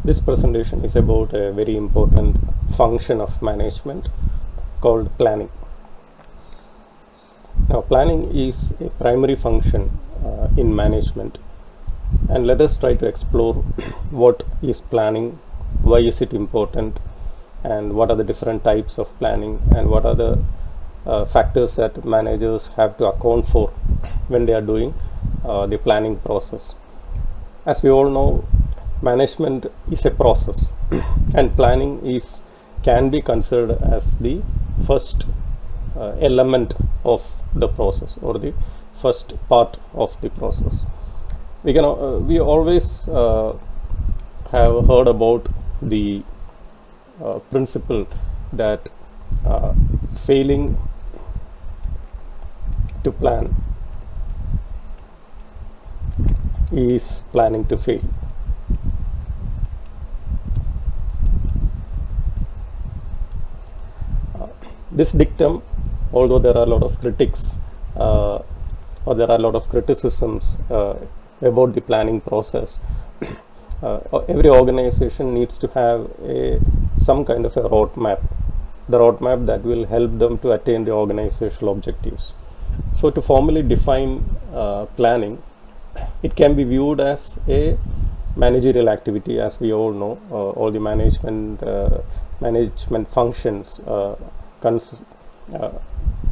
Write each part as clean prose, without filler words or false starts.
This presentation is about a very important function of management called planning. Now, planning is a primary function in management, and let us try to explore what is planning, why is it important, and what are the different types of planning, and what are the factors that managers have to account for when they are doing the planning process. As we all know, management is a process and planning can be considered as the first element of the process, or the first part of the process. We always have heard about the principle that failing to plan is planning to fail. This dictum, although there are a lot of critics or there are a lot of criticisms about the planning process, every organization needs to have some kind of a roadmap, the roadmap that will help them to attain the organizational objectives. So to formally define planning, it can be viewed as a managerial activity. As we all know, all the management functions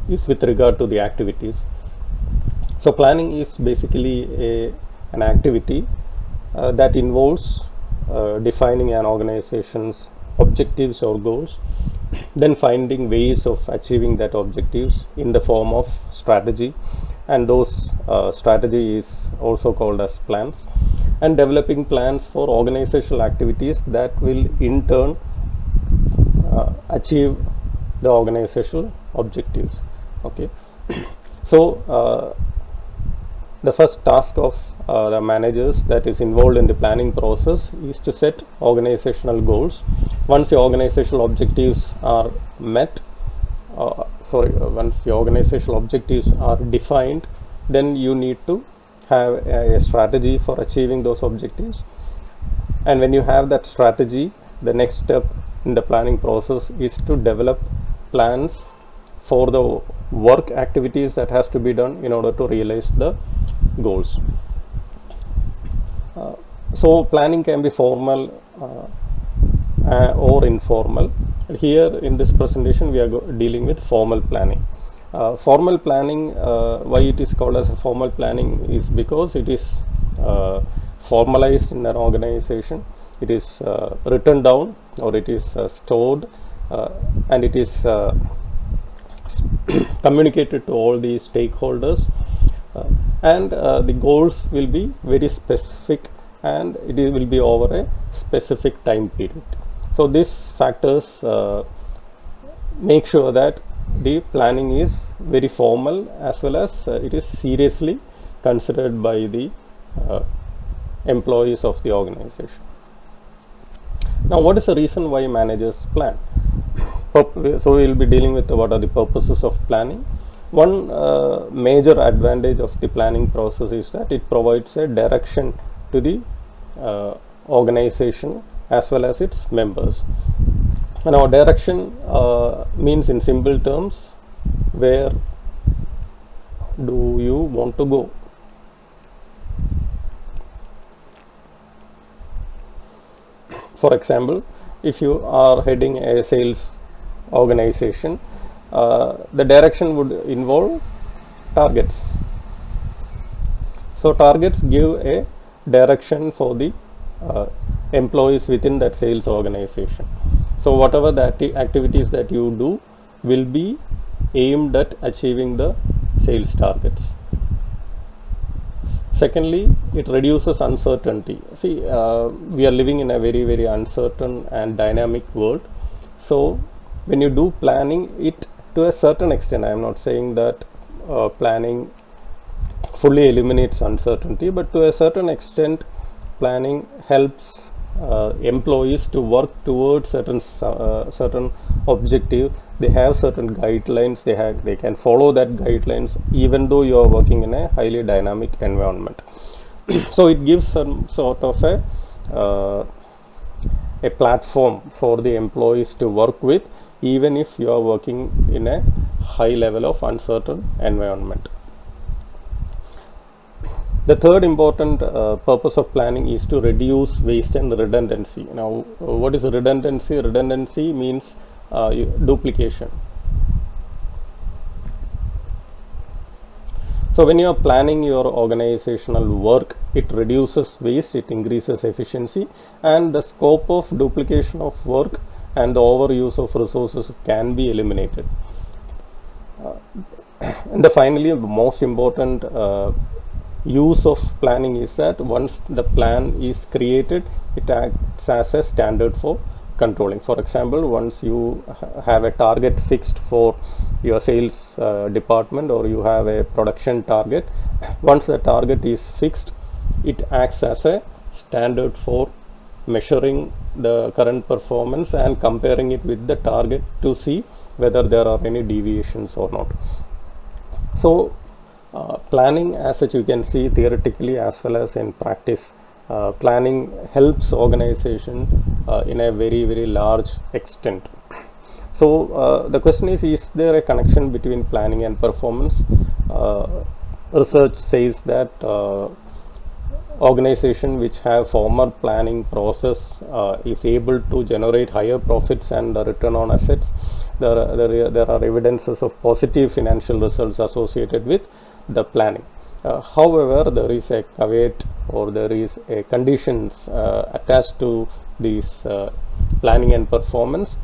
is with regard to the activities. So planning is basically an activity that involves defining an organization's objectives or goals, then finding ways of achieving that objectives in the form of strategy, and those strategy is also called as plans, and developing plans for organizational activities that will in turn achieve the organizational objectives. Okay, so the first task of the managers that is involved in the planning process is to set organizational goals. Once the organizational objectives are met, once the organizational objectives are defined, then you need to have a strategy for achieving those objectives. And when you have that strategy, the next step in the planning process is to develop plans for the work activities that has to be done in order to realize the goals. So planning can be formal or informal. Here in this presentation we are dealing with formal planning. Formal planning, why it is called as a formal planning is because it is formalized in an organization. It is written down, or it is stored, and it is communicated to all the stakeholders, and the goals will be very specific, and it will be over a specific time period. So these factors make sure that the planning is very formal, as well as it is seriously considered by the employees of the organization. Now, what is the reason why managers plan? So we will be dealing with what are the purposes of planning. One major advantage of the planning process is that it provides a direction to the organization as well as its members. Now, direction means, in simple terms, where do you want to go? For example, if you are heading a sales organization, the direction would involve targets. So targets give a direction for the employees within that sales organization. So whatever the activities that you do will be aimed at achieving the sales targets. Secondly, it reduces uncertainty. See, we are living in a very, very uncertain and dynamic world. So when you do planning, it to a certain extent, I am not saying that planning fully eliminates uncertainty, but to a certain extent, planning helps employees to work towards certain objective. They have certain guidelines. They can follow that guidelines even though you are working in a highly dynamic environment. So it gives some sort of a a platform for the employees to work with, even if you are working in a high level of uncertain environment. The third important purpose of planning is to reduce waste and redundancy. Now, what is redundancy? Redundancy means duplication. So when you are planning your organizational work, it reduces waste, it increases efficiency, and the scope of duplication of work and the overuse of resources can be eliminated. And finally, the most important use of planning is that once the plan is created, it acts as a standard for controlling. For example, once you have a target fixed for your sales department, or you have a production target, once the target is fixed, it acts as a standard for measuring the current performance and comparing it with the target to see whether there are any deviations or not. So planning, as such, you can see theoretically as well as in practice, planning helps organization in a very large extent. So the question is there a connection between planning and performance? Research says that organization which have formal planning process is able to generate higher profits and return on assets. There are evidences of positive financial results associated with the planning. However, there is a caveat, or there is a conditions attached to these planning and performance.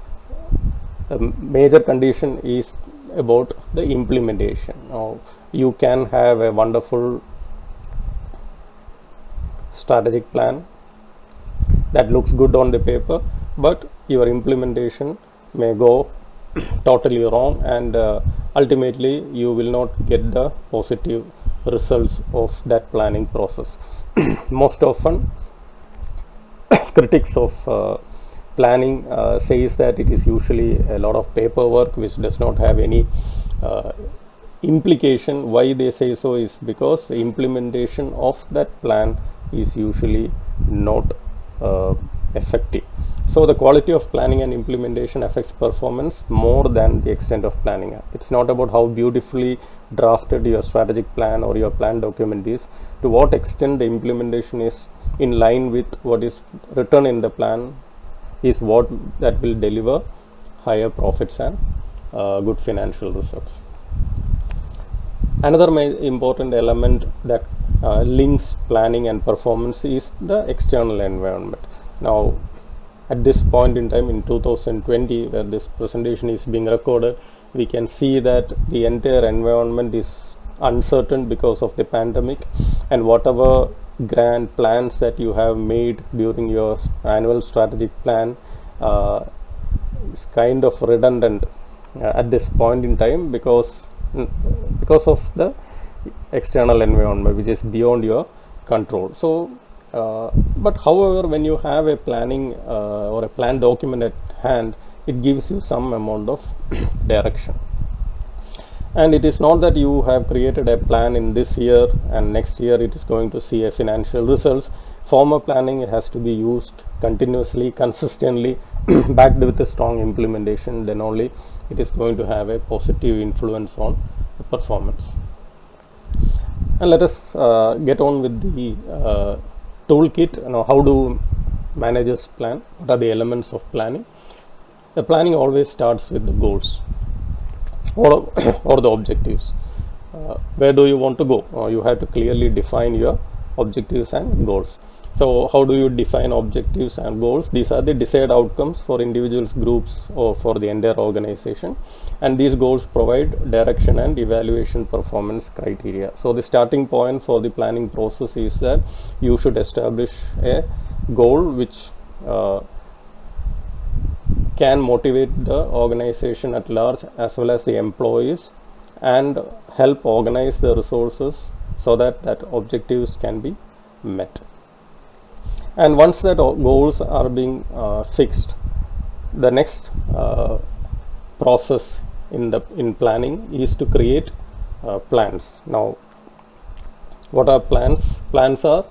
A major condition is about the implementation. Now, you can have a wonderful strategic plan that looks good on the paper, but your implementation may go totally wrong, and ultimately you will not get the positive results of that planning process. Most often critics of planning says that it is usually a lot of paperwork which does not have any implication. Why they say so is because the implementation of that plan is usually not effective. So the quality of planning and implementation affects performance more than the extent of planning. It's not about how beautifully drafted your strategic plan or your plan document is, to what extent the implementation is in line with what is written in the plan is what that will deliver higher profits and good financial results. Another important element that links planning and performance is the external environment. Now, at this point in time in 2020, where this presentation is being recorded, we can see that the entire environment is uncertain because of the pandemic, and whatever grand plans that you have made during your annual strategic plan is kind of redundant at this point in time because of the external environment which is beyond your control. So but however, when you have a planning or a plan document at hand, it gives you some amount of direction. And it is not that you have created a plan in this year and next year it is going to see a financial results. Former planning has to be used continuously, consistently, backed with a strong implementation. Then only it is going to have a positive influence on the performance. And let us get on with the toolkit. Now, how do managers plan? What are the elements of planning? The planning always starts with the goals or the objectives. Where do you want to go? You have to clearly define your objectives and goals. So how do you define objectives and goals? These are the desired outcomes for individuals, groups, or for the entire organization, and these goals provide direction and evaluation performance criteria. So the starting point for the planning process is that you should establish a goal which can motivate the organization at large as well as the employees, and help organize the resources so that objectives can be met. And once that goals are being fixed, the next process in planning is to create plans. Now, what are plans? Plans are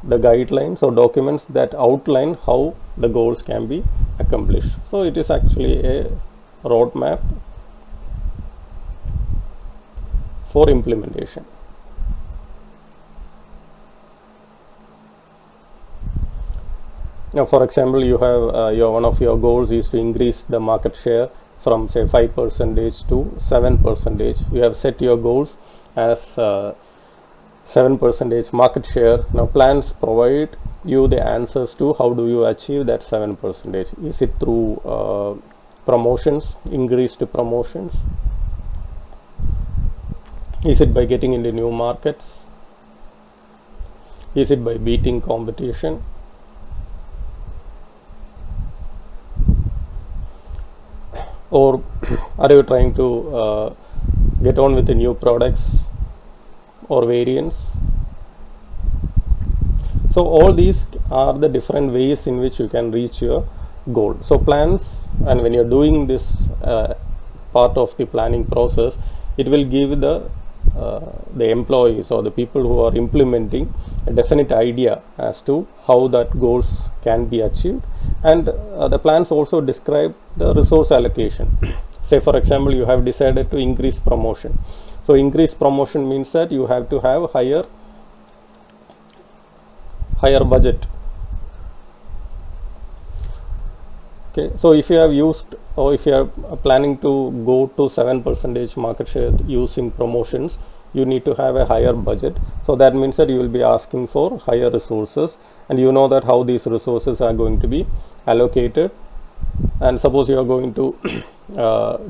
the guidelines or documents that outline how the goals can be accomplished. So it is actually a roadmap for implementation. Now, for example, you have one of your goals is to increase the market share from say 5% to 7%. You have set your goals as 7% market share. Now, plans provide you the answers to how do you achieve that 7%. Is it through promotions, increased promotions? Is it by getting into new markets? Is it by beating competition? Or are you trying to get on with the new products or variants? So all these are the different ways in which you can reach your goal. So plans, and when you're doing this part of the planning process, it will give the employees or the people who are implementing a definite idea as to how that goals can be achieved. And the plans also describe the resource allocation. Say for example, you have decided to increase promotion. So increase promotion means that you have to have higher budget. Okay, so if you have used, or if you are planning to go to 7% market share using promotions, you need to have a higher budget. So that means that you will be asking for higher resources, and you know that how these resources are going to be allocated. And suppose you are going to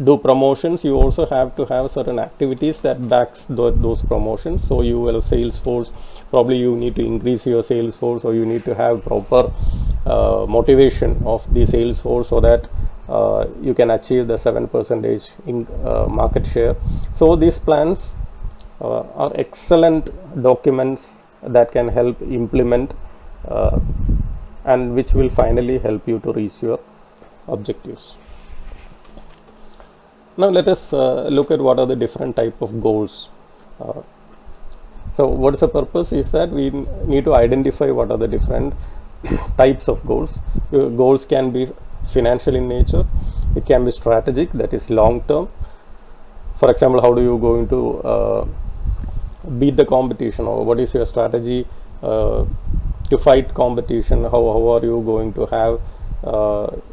do promotions, you also have to have certain activities that backs those promotions. So you will sales force, probably you need to increase your sales force, or you need to have proper motivation of the sales force so that you can achieve the 7% in market share. So these plans are excellent documents that can help implement and which will finally help you to reach your objectives. Now let us look at what are the different type of goals. So what is the purpose is that we need to identify what are the different types of goals. Your goals can be financial in nature, it can be strategic, that is long term. For example, how do you going to beat the competition, or what is your strategy to fight competition? How are you going to have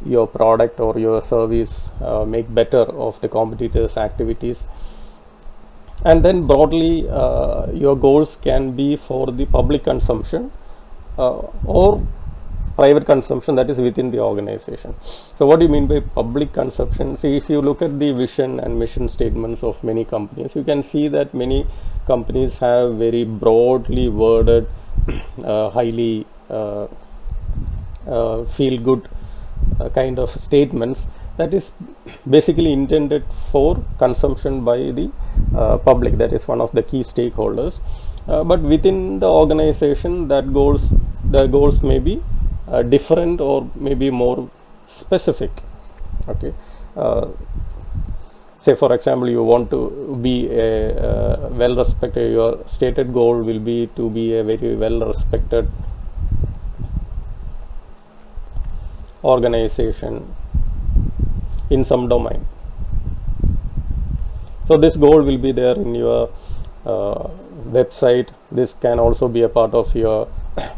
your product or your service make better of the competitors' activities? And then broadly, your goals can be for the public consumption or private consumption, that is within the organization. So what do you mean by public consumption? See, if you look at the vision and mission statements of many companies, you can see that many companies have very broadly worded, highly feel good kind of statements that is basically intended for consumption by the public, that is one of the key stakeholders. But within the organization, the goals may be different or maybe more specific. Okay, say for example, you want to be a well respected, your stated goal will be to be a very well respected organization in some domain. So this goal will be there in your website. This can also be a part of your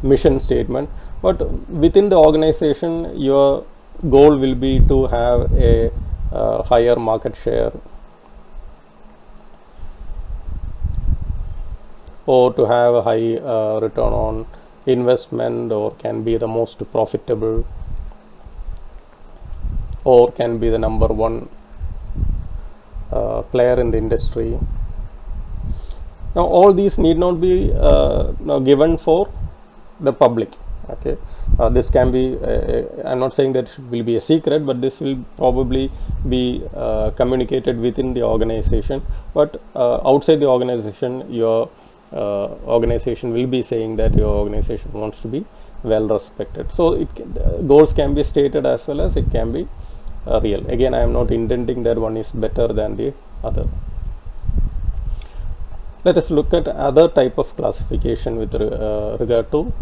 mission statement. But within the organization, your goal will be to have a higher market share, or to have a high return on investment, or can be the most profitable, or can be the number one player in the industry. Now all these need not be given for the public. Okay, this can be I'm not saying that it will be a secret, but this will probably be communicated within the organization. But outside the organization, your organization will be saying that your organization wants to be well respected. So goals can be stated as well as it can be real. Again, I am not intending that one is better than the other. Let us look at other type of classification with regard to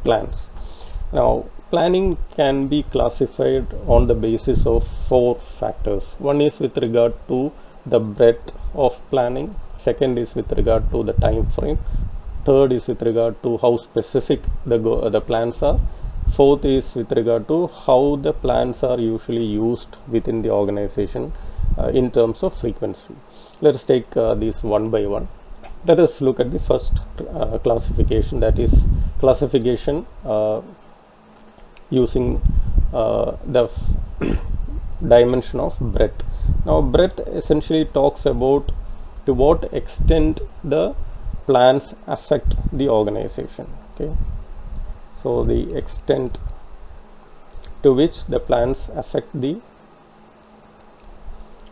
plans. Now, planning can be classified on the basis of 4 factors. One is with regard to the breadth of planning. Second is with regard to the time frame. Third is with regard to how specific the plans are. Fourth is with regard to how the plans are usually used within the organization in terms of frequency. Let us take these one by one. Let us look at the first classification, that is classification using the dimension of breadth. Now, breadth essentially talks about to what extent the plans affect the organization. Okay, so the extent to which the plans affect the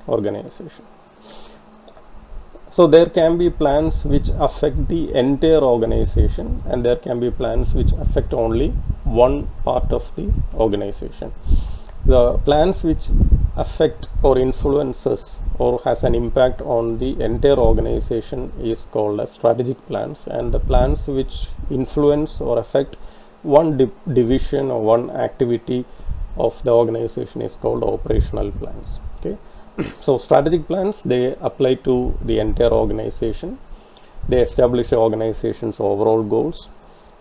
organization. So there can be plans which affect the entire organization, and there can be plans which affect only one part of the organization. The plans which affect or influences or has an impact on the entire organization is called as strategic plans, and the plans which influence or affect one division or one activity of the organization is called operational plans. Okay. So strategic plans, they apply to the entire organization. They establish the organization's overall goals,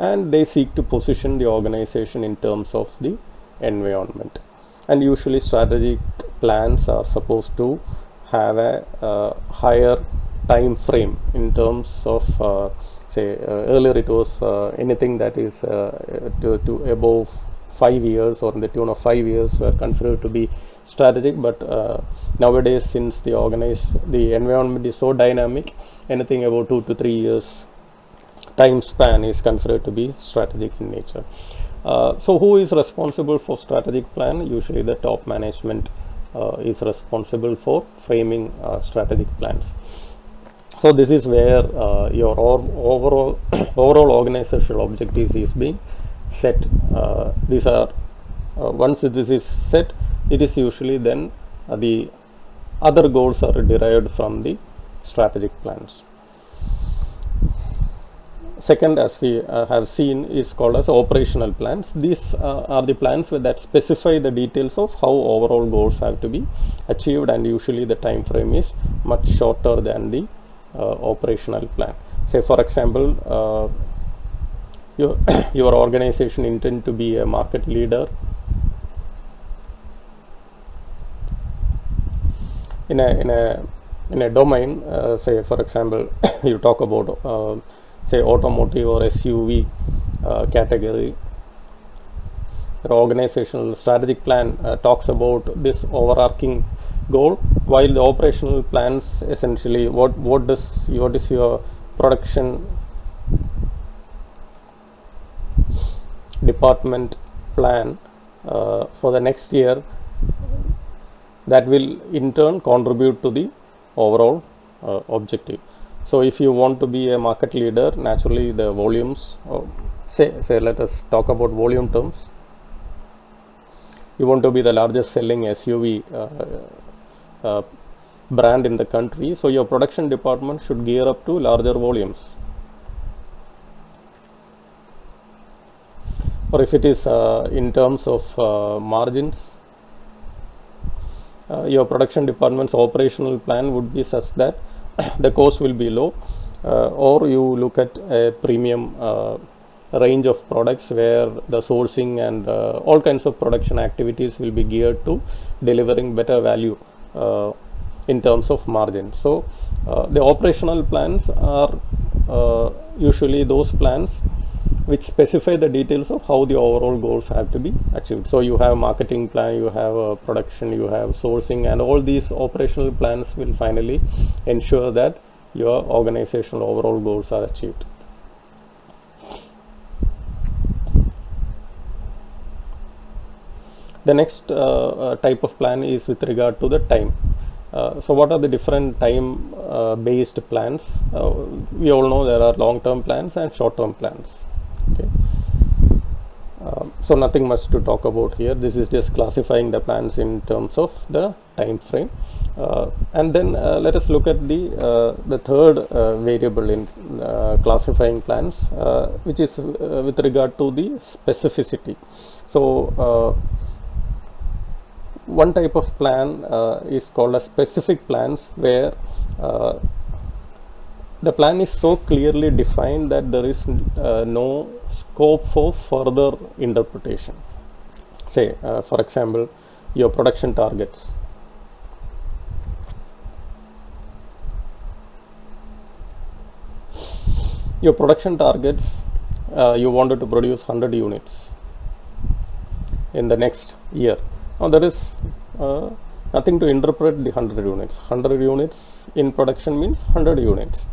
and they seek to position the organization in terms of the environment. And usually strategic plans are supposed to have a higher time frame in terms of say earlier it was anything that is to above 5 years or in the tune of 5 years were considered to be strategic, but nowadays, since the environment is so dynamic, anything about 2 to 3 years time span is considered to be strategic in nature. So who is responsible for strategic plan? Usually the top management is responsible for framing strategic plans. So this is where your overall organizational objectives is being set. These are once this is set, it is usually then the other goals are derived from the strategic plans. Second, as we have seen, is called as operational plans. These are the plans that specify the details of how overall goals have to be achieved, and usually the time frame is much shorter than the operational plan. Say for example, your organization intend to be a market leader in a domain. Say for example, you talk about say automotive or SUV category. The organizational strategic plan talks about this overarching goal, while the operational plans essentially what is your production department plan for the next year, that will in turn contribute to the overall objective. So if you want to be a market leader, naturally the volumes, say let us talk about volume terms. You want to be the largest selling SUV brand in the country, so your production department should gear up to larger volumes. Or if it is in terms of margins, your production department's operational plan would be such that the cost will be low, or you look at a premium range of products where the sourcing and all kinds of production activities will be geared to delivering better value in terms of margin. So the operational plans are usually those plans which specify the details of how the overall goals have to be achieved. So you have marketing plan, you have production, you have sourcing, and all these operational plans will finally ensure that your organizational overall goals are achieved. The next type of plan is with regard to the time. So what are the different time based plans? We all know there are long-term plans and short-term plans. Okay. So nothing much to talk about here. This is just classifying the plans in terms of the time frame. And then let us look at the third variable in classifying plans, which is with regard to the specificity. So one type of plan is called as specific plans, where the plan is so clearly defined that there is no scope for further interpretation. Say, for example, your production targets. Your production targets, you wanted to produce 100 units in the next year. Now there is nothing to interpret the 100 units. 100 units in production means 100 units.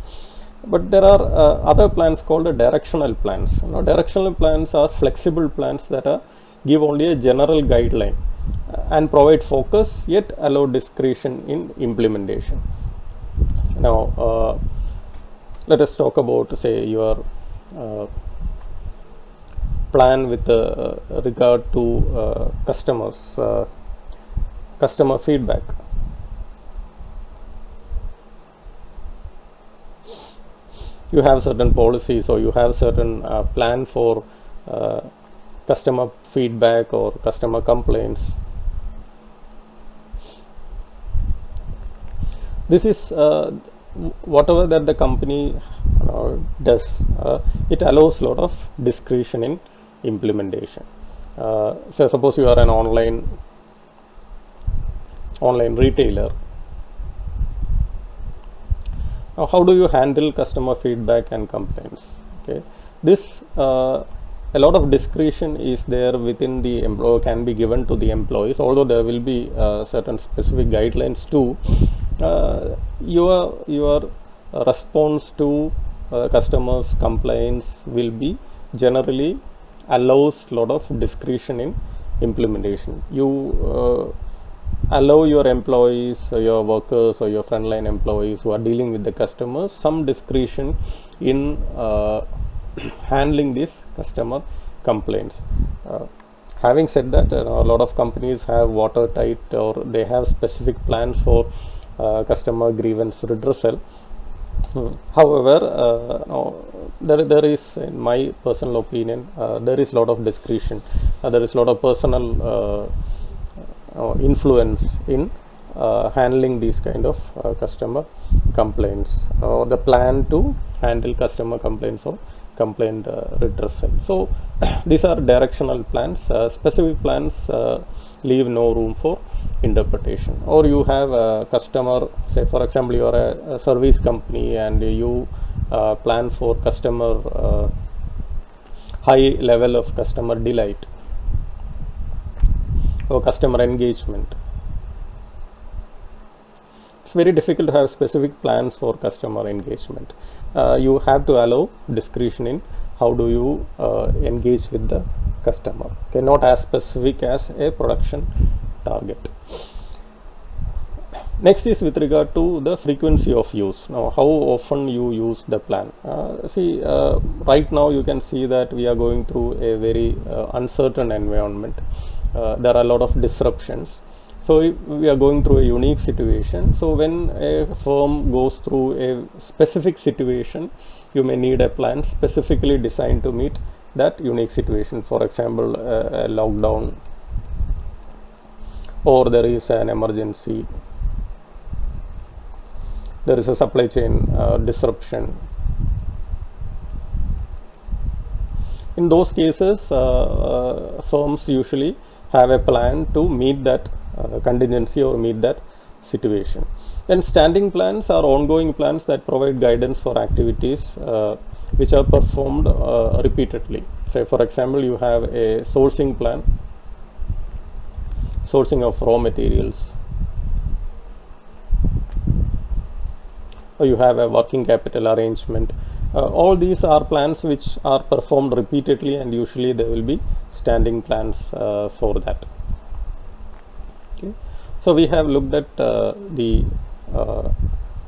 But there are other plans called directional plans. Now, directional plans are flexible plans that give only a general guideline and provide focus, yet allow discretion in implementation. Now, let us talk about, say, your plan with regard to customer feedback. You have certain policies, or you have certain plan for customer feedback or customer complaints. This is whatever that the company does, it allows a lot of discretion in implementation. So suppose you are an online retailer. Now, how do you handle customer feedback and complaints? Okay, this a lot of discretion is there within the employer, can be given to the employees, although there will be certain specific guidelines too. Your response to customers' complaints will be generally allows a lot of discretion in implementation. You allow your employees, or your workers, or your frontline employees who are dealing with the customers some discretion in handling these customer complaints. Having said that, a lot of companies have watertight, or they have specific plans for customer grievance redressal. However, there is, in my personal opinion, there is a lot of discretion. There is a lot of personal influence in handling these kind of customer complaints, or the plan to handle customer complaints or complaint redressal. So these are directional plans. Specific plans leave no room for interpretation. Or you have a customer, say for example you are a service company, and you plan for customer high level of customer delight or customer engagement. It's very difficult to have specific plans for customer engagement. You have to allow discretion in how do you engage with the customer. Okay, not as specific as a production target. Next is with regard to the frequency of use. Now, how often you use the plan. Right now you can see that we are going through a very uncertain environment. There are a lot of disruptions. So we are going through a unique situation. So when a firm goes through a specific situation, you may need a plan specifically designed to meet that unique situation. For example, a lockdown, or there is an emergency, there is a supply chain disruption. In those cases, firms usually have a plan to meet that contingency or meet that situation. Then standing plans are ongoing plans that provide guidance for activities which are performed repeatedly. Say for example, you have a sourcing plan, sourcing of raw materials, or you have a working capital arrangement. All these are plans which are performed repeatedly, and usually there will be standing plans for that. Okay. So we have looked at the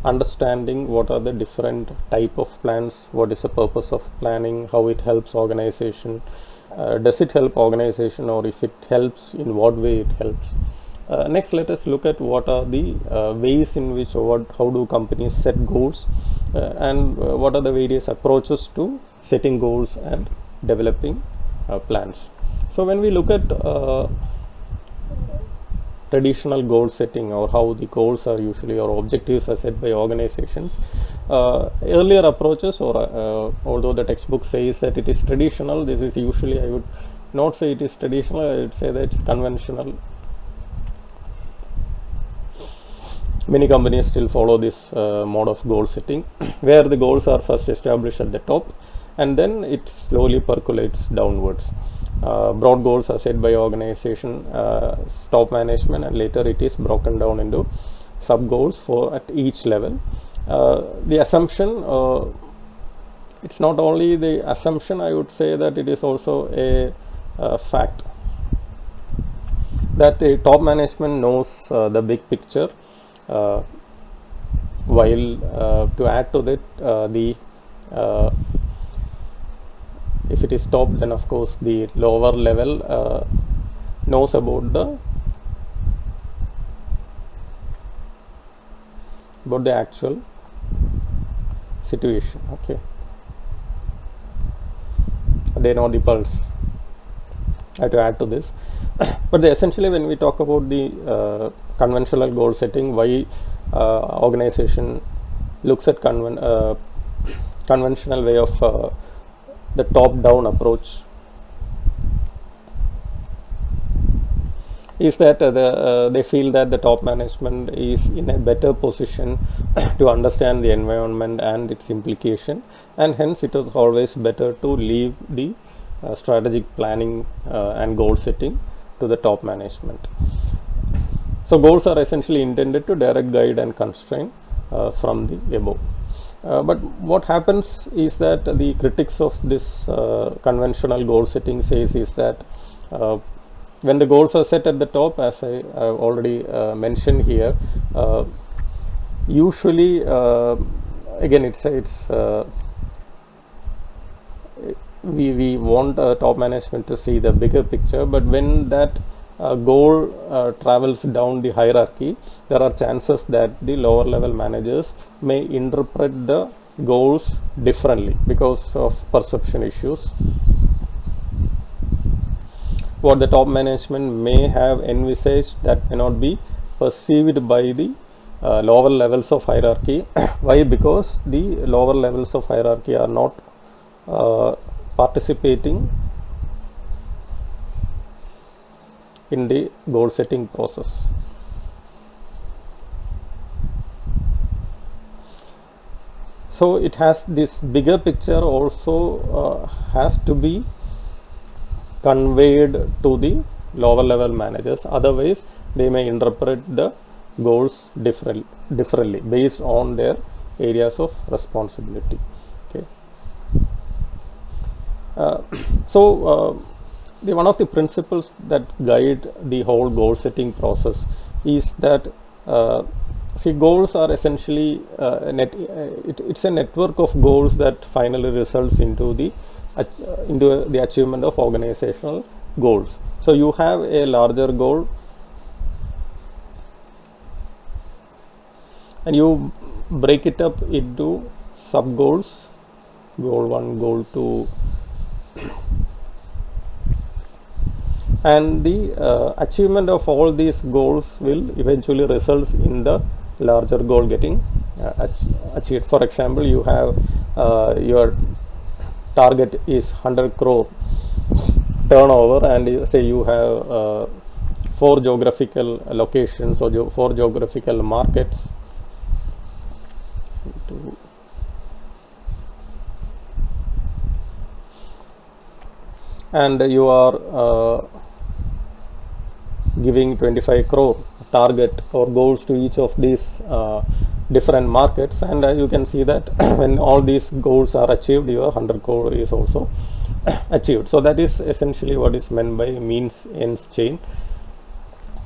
understanding what are the different type of plans, what is the purpose of planning, how it helps organization, does it help organization, or if it helps, in what way it helps. Next, let us look at what are the ways in which how do companies set goals, and what are the various approaches to setting goals and developing plans. So when we look at traditional goal setting, or how the goals are usually, or objectives are set by organizations, earlier approaches, or although the textbook says that it is traditional, this is usually, I would not say it is traditional, I would say that it's conventional. Many companies still follow this mode of goal setting, where the goals are first established at the top and then it slowly percolates downwards. Broad goals are set by organization, top management, and later it is broken down into sub goals for at each level. The assumption, it's not only the assumption, I would say that it is also a fact that the top management knows the big picture, while to add to that, if it is top, then of course the lower level knows about the actual situation. Okay, they know the pulse. I have to add to this. But essentially, when we talk about the conventional goal setting, why organization looks at conventional way of the top-down approach, is that they feel that the top management is in a better position to understand the environment and its implication, and hence it is always better to leave the strategic planning and goal setting to the top management. So goals are essentially intended to direct, guide, and constrain from the above. But what happens is that the critics of this conventional goal setting says is that when the goals are set at the top, as I have already mentioned here, usually again it's we want top management to see the bigger picture, but when that goal travels down the hierarchy, there are chances that the lower level managers may interpret the goals differently because of perception issues. What the top management may have envisaged that may not be perceived by the lower levels of hierarchy. Why? Because the lower levels of hierarchy are not participating in the goal setting process. So it has this bigger picture also has to be conveyed to the lower level managers, otherwise they may interpret the goals differently based on their areas of responsibility. Okay. One of the principles that guide the whole goal setting process is that goals are essentially it's a network of goals that finally results into the achievement of organizational goals. So you have a larger goal and you break it up into sub goals, goal 1, goal 2, and the achievement of all these goals will eventually result in the larger goal getting achieved. For example, you have your target is 100 crore turnover, and you have 4 geographical locations or 4 geographical markets. And you are giving 25 crore target or goals to each of these different markets, and you can see that when all these goals are achieved, your 100 crore is also achieved. So that is essentially what is meant by means ends chain,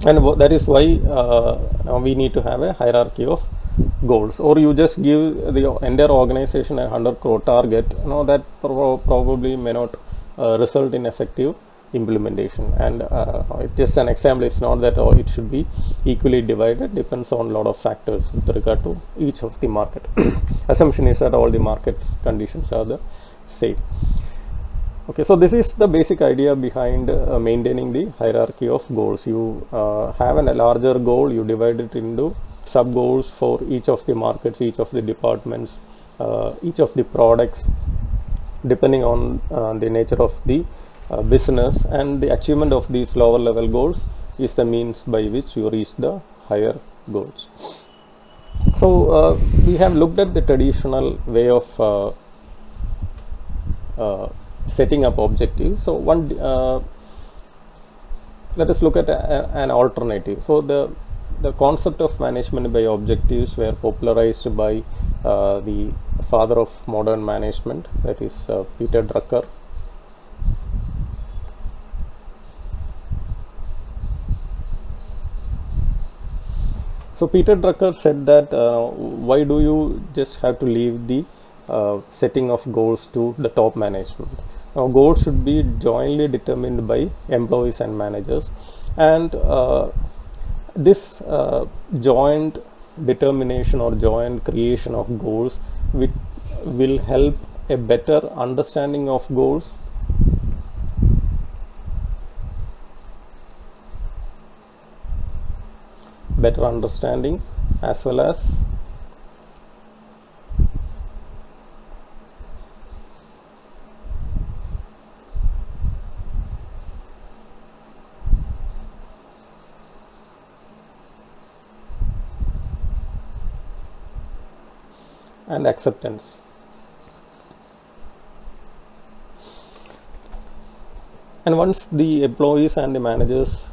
and that is why now we need to have a hierarchy of goals. Or you just give the entire organization a 100 crore target, that probably may not result in effective implementation. And it's just an example. It's not that all it should be equally divided. Depends on a lot of factors with regard to each of the market. Assumption is that all the market conditions are the same. Okay, so this is the basic idea behind maintaining the hierarchy of goals. You have a larger goal, you divide it into sub goals for each of the markets, each of the departments, each of the products, depending on the nature of the business, and the achievement of these lower level goals is the means by which you reach the higher goals. So we have looked at the traditional way of setting up objectives. So let us look at an alternative. So the concept of management by objectives were popularized by the father of modern management, that is Peter Drucker. So Peter Drucker said that why do you just have to leave the setting of goals to the top management? Now, goals should be jointly determined by employees and managers, and this joint determination or joint creation of goals will help a better understanding of goals, better understanding, as well as and acceptance. And once the employees and the managers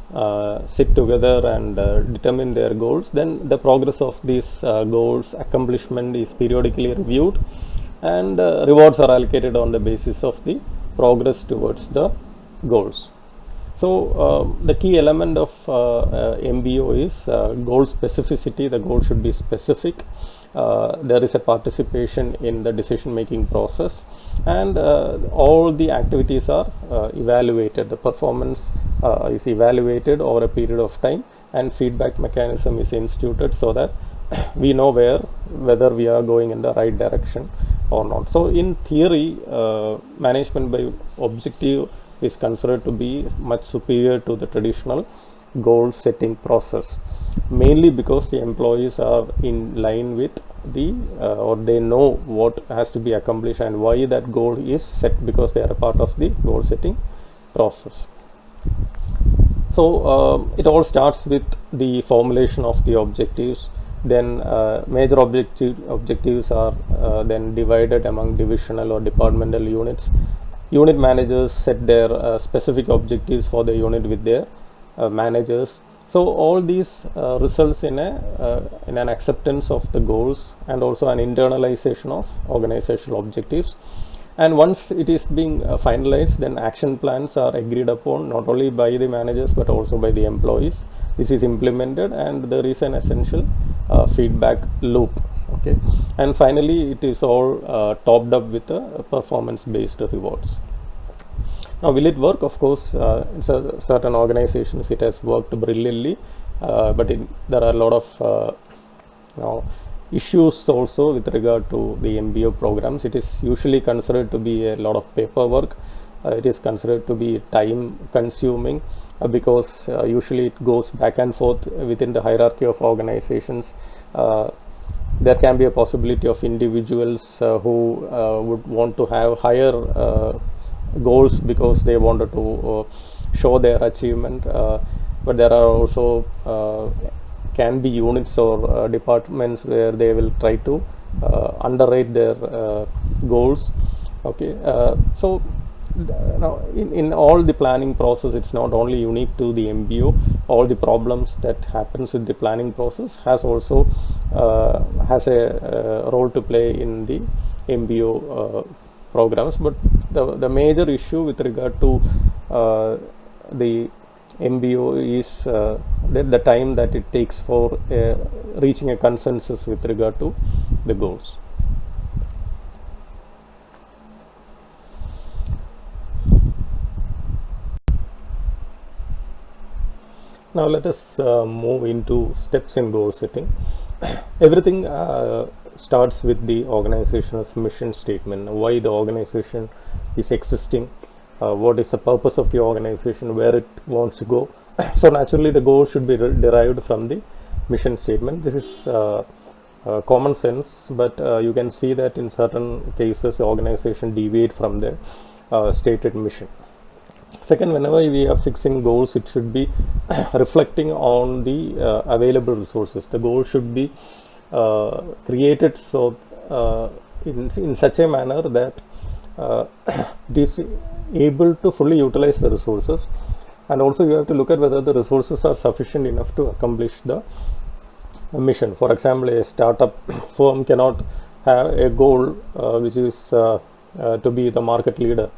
sit together and determine their goals, then the progress of these goals accomplishment is periodically reviewed, and rewards are allocated on the basis of the progress towards the goals. So the key element of MBO is goal specificity. The goal should be specific. There is a participation in the decision making process, and all the activities are evaluated. The performance is evaluated over a period of time, and feedback mechanism is instituted so that we know whether we are going in the right direction or not. So in theory, management by objective is considered to be much superior to the traditional goal setting process, mainly because the employees are in line with the or they know what has to be accomplished and why that goal is set, because they are a part of the goal setting process. So it all starts with the formulation of the objectives. Then major objectives are then divided among divisional or departmental units. Unit managers set their specific objectives for the unit with their managers. So all these results in an acceptance of the goals, and also an internalization of organizational objectives. And once it is being finalized, then action plans are agreed upon not only by the managers but also by the employees. This is implemented, and there is an essential feedback loop. Okay, and finally it is all topped up with performance based rewards. Now, will it work? Of course, in certain organizations it has worked brilliantly, but there are a lot of issues also with regard to the MBO programs. It is usually considered to be a lot of paperwork. It is considered to be time consuming because usually it goes back and forth within the hierarchy of organizations. There can be a possibility of individuals who would want to have higher goals because they wanted to show their achievement, but there are also can be units or departments where they will try to underrate their goals. Okay, so now in all the planning process, it's not only unique to the MBO. All the problems that happens with the planning process has also has a role to play in the MBO programs. But the major issue with regard to the MBO is the time that it takes for reaching a consensus with regard to the goals. Now let us move into steps in goal setting. Everything starts with the organization's mission statement, why the organization is existing, what is the purpose of the organization, where it wants to go. So naturally the goal should be derived from the mission statement. This is common sense, but you can see that in certain cases the organization deviate from their stated mission. Second, whenever we are fixing goals, it should be reflecting on the available resources. The goal should be created so in such a manner that it is able to fully utilize the resources, and also you have to look at whether the resources are sufficient enough to accomplish the mission. For example, a startup firm cannot have a goal which is to be the market leader,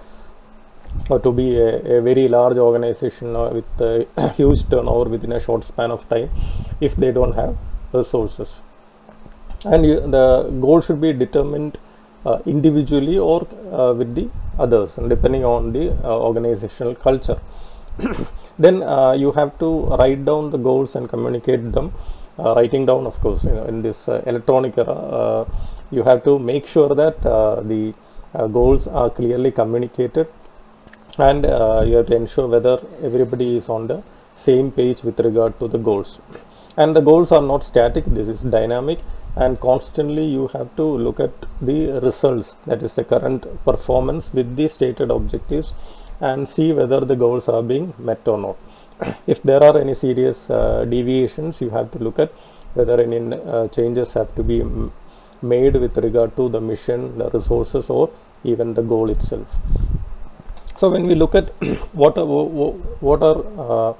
or to be a very large organization with a huge turnover within a short span of time if they don't have resources. And the goal should be determined individually or with the others, and depending on the organizational culture. Then you have to write down the goals and communicate them. Writing down, of course, in this electronic era, you have to make sure that the goals are clearly communicated, and you have to ensure whether everybody is on the same page with regard to the goals. And the goals are not static, this is dynamic, and constantly you have to look at the results, that is the current performance with the stated objectives, and see whether the goals are being met or not. If there are any serious deviations, you have to look at whether any changes have to be made with regard to the mission, the resources, or even the goal itself. So when we look at what are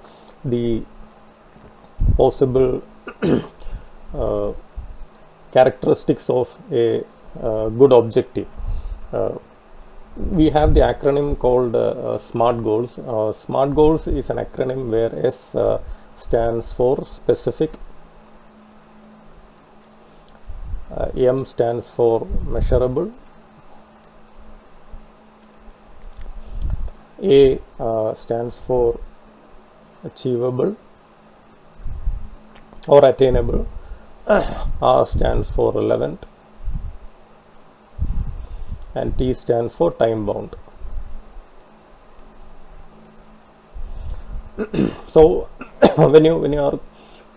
the possible characteristics of a good objective, we have the acronym called SMART goals. SMART goals is an acronym where S stands for specific, M stands for measurable, A stands for achievable or attainable, R stands for relevant, and T stands for time bound. So when you are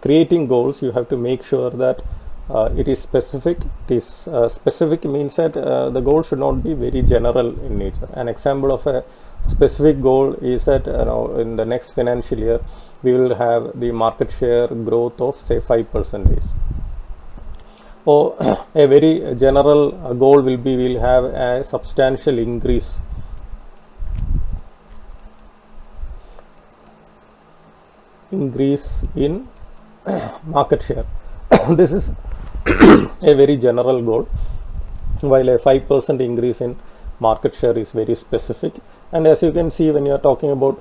creating goals, you have to make sure that it is specific. It is specific means that the goal should not be very general in nature. An example of a specific goal is that in the next financial year we will have the market share growth of say 5%. Or a very general goal will be we'll have a substantial increase in market share. This is a very general goal, while a 5% increase in market share is very specific. And as you can see, when you are talking about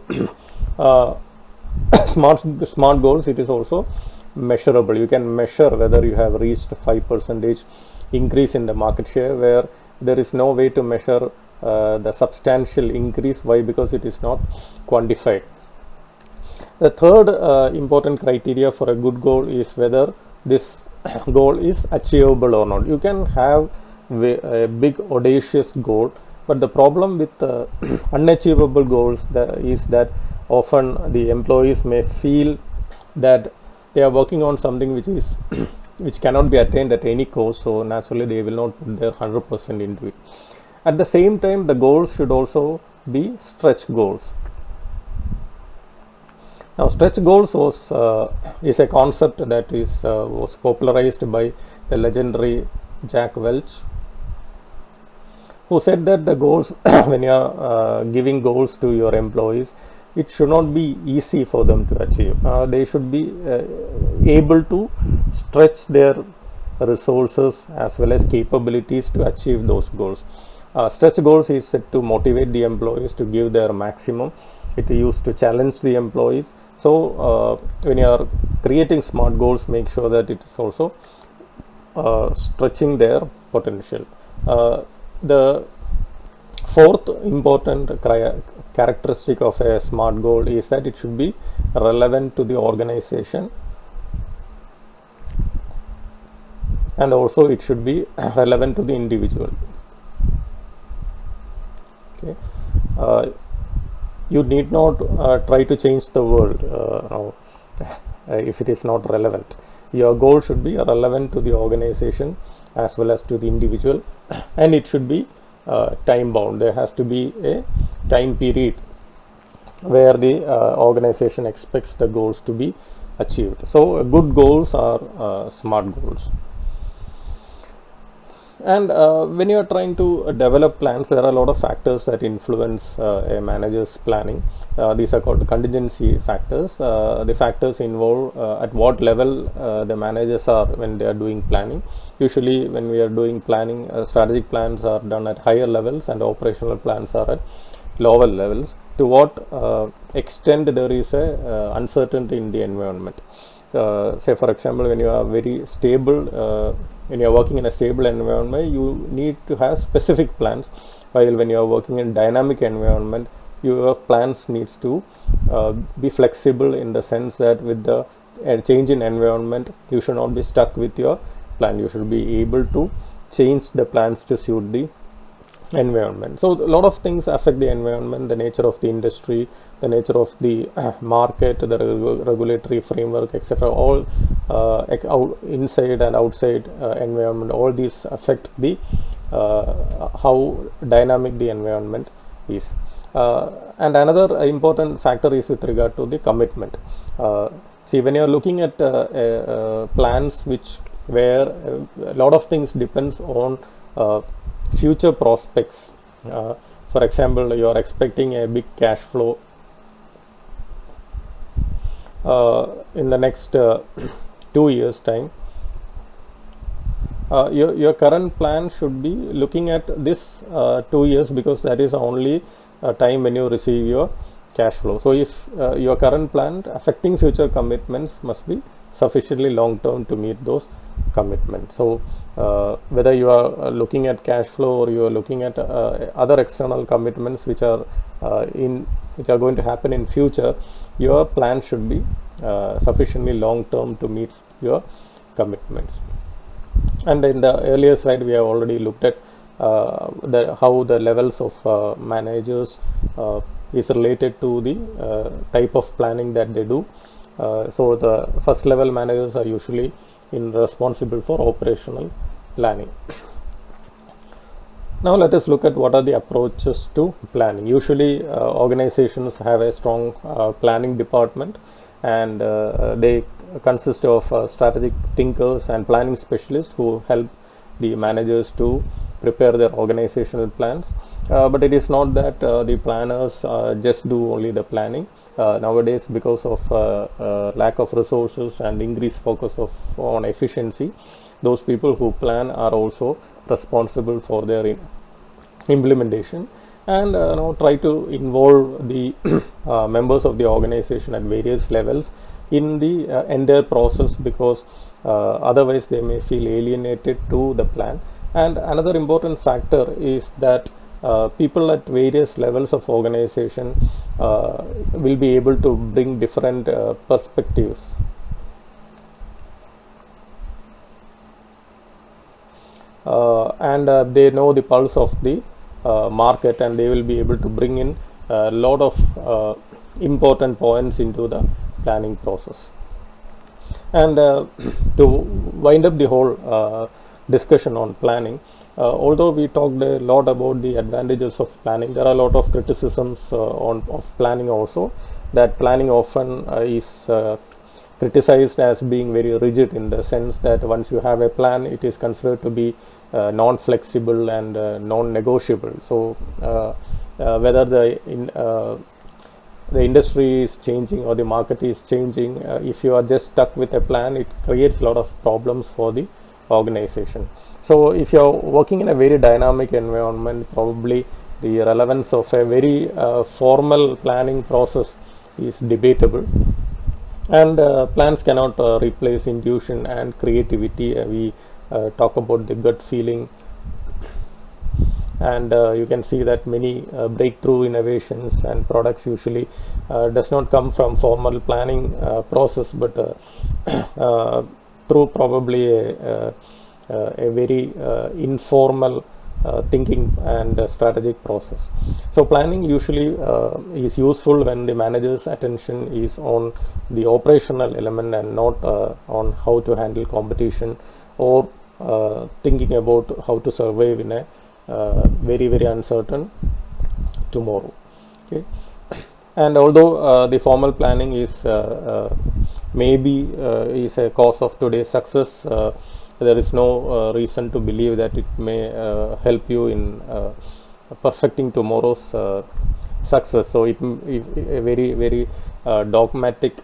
smart goals, it is also measurable. You can measure whether you have reached 5% increase in the market share, where there is no way to measure the substantial increase. Why? Because it is not quantified. The third important criteria for a good goal is whether this goal is achievable or not. You can have a big audacious goal, but the problem with unachievable goals is that often the employees may feel that they are working on something which cannot be attained at any cost, so naturally they will not put their 100% into it. At the same time, the goals should also be stretch goals. Now, stretch goals is a concept that was popularized by the legendary Jack Welch, who said that the goals, when you are giving goals to your employees, it should not be easy for them to achieve. They should be able to stretch their resources as well as capabilities to achieve those goals. Stretch goals is set to motivate the employees to give their maximum. It is used to challenge the employees. So when you are creating smart goals, make sure that it is also stretching their potential. The fourth important characteristic of a SMART goal is that it should be relevant to the organization, and also it should be relevant to the individual. Okay, you need not try to change the world if it is not relevant. Your goal should be relevant to the organization as well as to the individual, and it should be time bound. There has to be a time period where the organization expects the goals to be achieved. So good goals are SMART goals. And when you are trying to develop plans, there are a lot of factors that influence a manager's planning. These are called contingency factors. The factors involve at what level the managers are when they are doing planning. Usually when we are doing planning, strategic plans are done at higher levels and operational plans are at lower levels. To what extent there is a uncertainty in the environment. Say for example, when you are very stable, when you are working in a stable environment, you need to have specific plans, while when you are working in dynamic environment, your plans needs to be flexible, in the sense that with the change in environment, you should not be stuck with your plan. You should be able to change the plans to suit the environment. So a lot of things affect the environment, the nature of the industry, the nature of the market, the regulatory framework, etc. All inside and outside environment, all these affect the how dynamic the environment is. And another important factor is with regard to the commitment. See, when you are looking at plans where a lot of things depends on future prospects. For example, you are expecting a big cash flow in the next 2 years time. Your current plan should be looking at this 2 years, because that is the only time when you receive your cash flow. So if your current plan affecting future commitments must be sufficiently long term to meet those commitments. So whether you are looking at cash flow or you are looking at other external commitments which are going to happen in future, your plan should be sufficiently long term to meet your commitments. And in the earlier slide, we have already looked at how the levels of managers is related to the type of planning that they do. So the first level managers are usually responsible for operational planning. Now let us look at what are the approaches to planning. Usually organizations have a strong planning department, and they consist of strategic thinkers and planning specialists who help the managers to prepare their organizational plans. But it is not that the planners just do only the planning. Nowadays, because of lack of resources and increased focus on efficiency, those people who plan are also responsible for their implementation, and try to involve the members of the organization at various levels in the entire process, because otherwise they may feel alienated to the plan. And another important factor is that people at various levels of organization will be able to bring different perspectives. And they know the pulse of the market, and they will be able to bring in a lot of important points into the planning process. And to wind up the whole discussion on planning, although we talked a lot about the advantages of planning, there are a lot of criticisms of planning also. That planning often is criticized as being very rigid, in the sense that once you have a plan, it is considered to be non-flexible and non-negotiable. So whether the industry is changing or the market is changing, if you are just stuck with a plan, it creates a lot of problems for the organization. So if you are working in a very dynamic environment, probably the relevance of a very formal planning process is debatable. And plans cannot replace intuition and creativity. We talk about the gut feeling and you can see that many breakthrough innovations and products usually does not come from formal planning process, but through probably a very informal thinking and strategic process. So planning usually is useful when the manager's attention is on the operational element and not on how to handle competition or thinking about how to survive in a very uncertain tomorrow. Okay. And although the formal planning is maybe is a cause of today's success, there is no reason to believe that it may help you in perfecting tomorrow's success. So a very dogmatic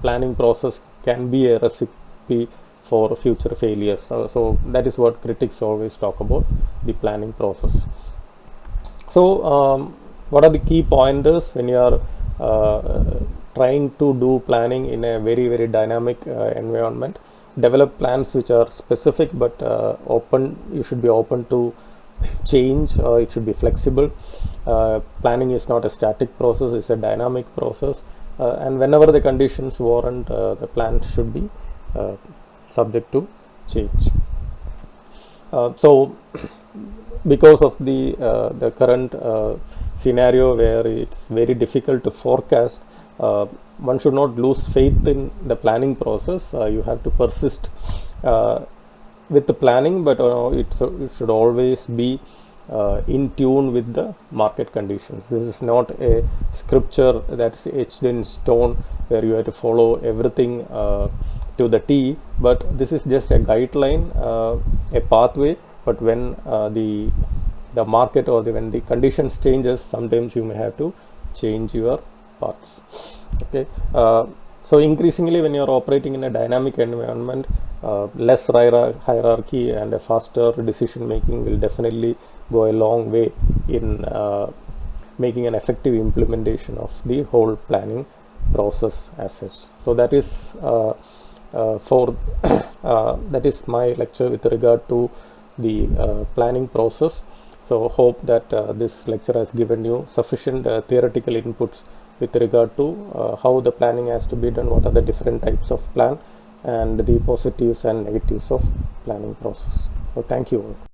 planning process can be a recipe for future failures. So that is what critics always talk about, the planning process. So what are the key pointers when you are trying to do planning in a very dynamic environment? Develop plans which are specific but open. You should be open to change, or it should be flexible. Planning is not a static process, it's a dynamic process, and whenever the conditions warrant, the plan should be subject to change. So because of the current scenario where it's very difficult to forecast, one should not lose faith in the planning process. You have to persist with the planning, but it should always be in tune with the market conditions. This is not a scripture that's etched in stone where you have to follow everything to the T, but this is just a guideline, a pathway. But when the market or when the conditions changes, sometimes you may have to change your paths. Okay. So increasingly when you are operating in a dynamic environment, less hierarchy and a faster decision making will definitely go a long way in making an effective implementation of the whole planning process as such. So that is that is my lecture with regard to the planning process. So hope that this lecture has given you sufficient theoretical inputs with regard to how the planning has to be done, what are the different types of plan, and the positives and negatives of planning process. So thank you all.